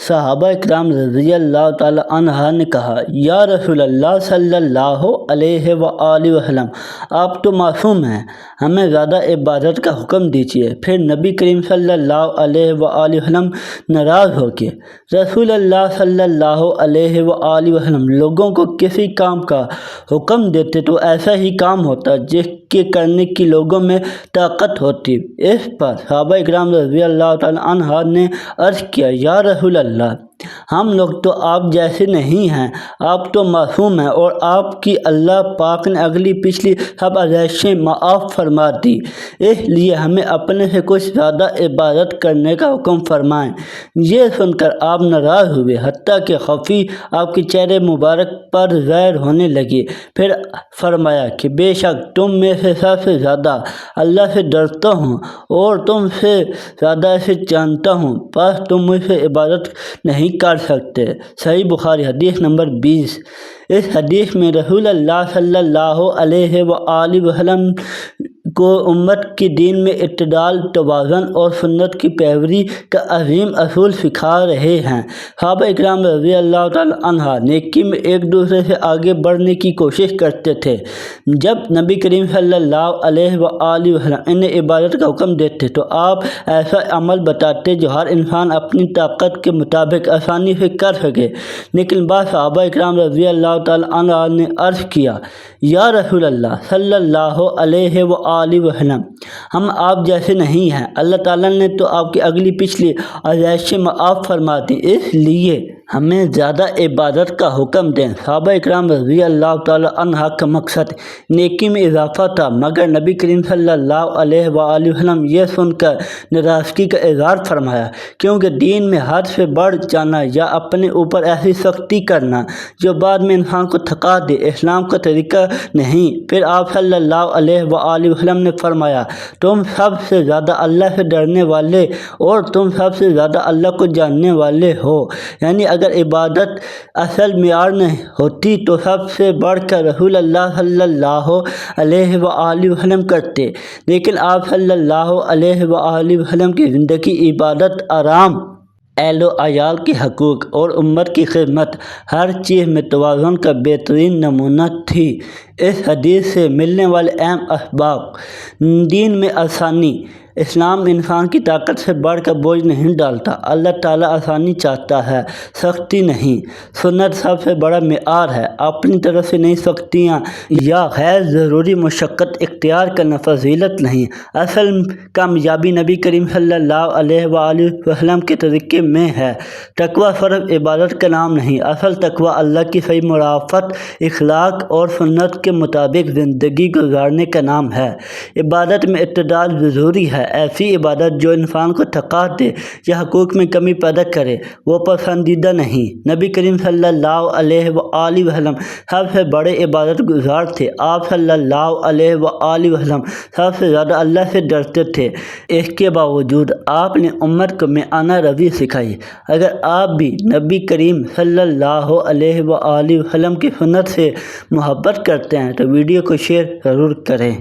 صحابہ اکرام رضی اللہ تعالیٰ عنہ نے کہا، یا رسول اللہ صلی اللہ علیہ وآلہ وسلم، آپ تو معصوم ہیں، ہمیں زیادہ عبادت کا حکم دیجیے۔ پھر نبی کریم صلی اللہ علیہ وآلہ وسلم ناراض ہو کے رسول اللہ صلی اللہ علیہ وآلہ وسلم لوگوں کو کسی کام کا حکم دیتے تو ایسا ہی کام ہوتا جس کے کرنے کی لوگوں میں طاقت ہوتی۔ اس پر صحابہ اکرام رضی اللہ تعالیٰ عنہ نے عرض کیا، یا رسول اللہ، ہم لوگ تو آپ جیسے نہیں ہیں، آپ تو معصوم ہیں اور آپ کی اللہ پاک نے اگلی پچھلی سب ازائشیں معاف فرما دی، اس لیے ہمیں اپنے سے کچھ زیادہ عبادت کرنے کا حکم فرمائیں۔ یہ سن کر آپ ناراض ہوئے، حتیٰ کہ خفی آپ کے چہرے مبارک پر ظاہر ہونے لگی۔ پھر فرمایا کہ بے شک تم میں سے سب سے زیادہ اللہ سے ڈرتا ہوں اور تم سے زیادہ اسے جانتا ہوں، بس تم مجھ سے عبادت نہیں کر سکتے۔ صحیح بخاری حدیث نمبر 20۔ اس حدیث میں رسول اللہ صلی اللہ علیہ وآلہ وسلم کو امت کی دین میں اعتدال، توازن اور سنت کی پیروی کا عظیم اصول سکھا رہے ہیں۔ صحابہ اکرام رضی اللہ تعالیٰ عنہ نیکی میں ایک دوسرے سے آگے بڑھنے کی کوشش کرتے تھے۔ جب نبی کریم صلی اللہ علیہ وآلہ وسلم انہیں عبادت کا حکم دیتے تو آپ ایسا عمل بتاتے جو ہر انسان اپنی طاقت کے مطابق آسانی سے کر سکے۔ لیکن بعض صحابہ اکرام رضی اللہ تعالیٰ عنہ نے عرض کیا، یا رسول اللہ صلی اللہ علیہ وآلہ وسلم، ہم آپ جیسے نہیں ہیں، اللہ تعالیٰ نے تو آپ کی اگلی پچھلی ازائشیں معاف فرما دی، اس لیے ہمیں زیادہ عبادت کا حکم دیں۔ صحابہ اکرام رضی اللہ تعالیٰ عنہ کا مقصد نیکی میں اضافہ تھا، مگر نبی کریم صلی اللہ علیہ وآلہ وسلم یہ سن کر ناراضگی کا اظہار فرمایا، کیونکہ دین میں حد سے بڑھ جانا یا اپنے اوپر ایسی سختی کرنا جو بعد میں انسان کو تھکا دے اسلام کا طریقہ نہیں۔ پھر آپ صلی اللہ علیہ وآلہ وسلم نے فرمایا، تم سب سے زیادہ اللہ سے ڈرنے والے اور تم سب سے زیادہ اللہ کو جاننے والے ہو، یعنی اگر عبادت اصل معیار نہیں ہوتی تو سب سے بڑھ کر رسول اللہ صلی اللہ علیہ وآلہ وسلم کرتے، لیکن آپ صلی اللہ علیہ وآلہ وسلم کی زندگی عبادت، آرام، اہل و عیال کے حقوق اور امت کی خدمت، ہر چیز میں توازن کا بہترین نمونہ تھی۔ اس حدیث سے ملنے والے اہم اسباق: دین میں آسانی۔ اسلام انسان کی طاقت سے بڑھ کر بوجھ نہیں ڈالتا، اللہ تعالیٰ آسانی چاہتا ہے، سختی نہیں۔ سنت سب سے بڑا معیار ہے، اپنی طرف سے نئی سختیاں یا غیر ضروری مشقت اختیار کرنا فضیلت نہیں۔ اصل کامیابی نبی کریم صلی اللہ علیہ وآلہ وسلم کے طریقے میں ہے۔ تقویٰ صرف عبادت کا نام نہیں، اصل تقویٰ اللہ کی صحیح معرفت، اخلاق اور سنت کے مطابق زندگی گزارنے کا نام ہے۔ عبادت میں اعتدال ضروری ہے، ایسی عبادت جو انسان کو تھکا دے یا حقوق میں کمی پیدا کرے وہ پسندیدہ نہیں۔ نبی کریم صلی اللہ علیہ وآلہ وسلم سب سے بڑے عبادت گزار تھے، آپ صلی اللہ علیہ وآلہ وسلم سب سے زیادہ اللہ سے ڈرتے تھے۔ اس کے باوجود آپ نے امت کو میانہ روی سکھائی۔ اگر آپ بھی نبی کریم صلی اللہ علیہ وآلہ وسلم کی سنت سے محبت کرتے ہیں تو ویڈیو کو شیئر ضرور کریں۔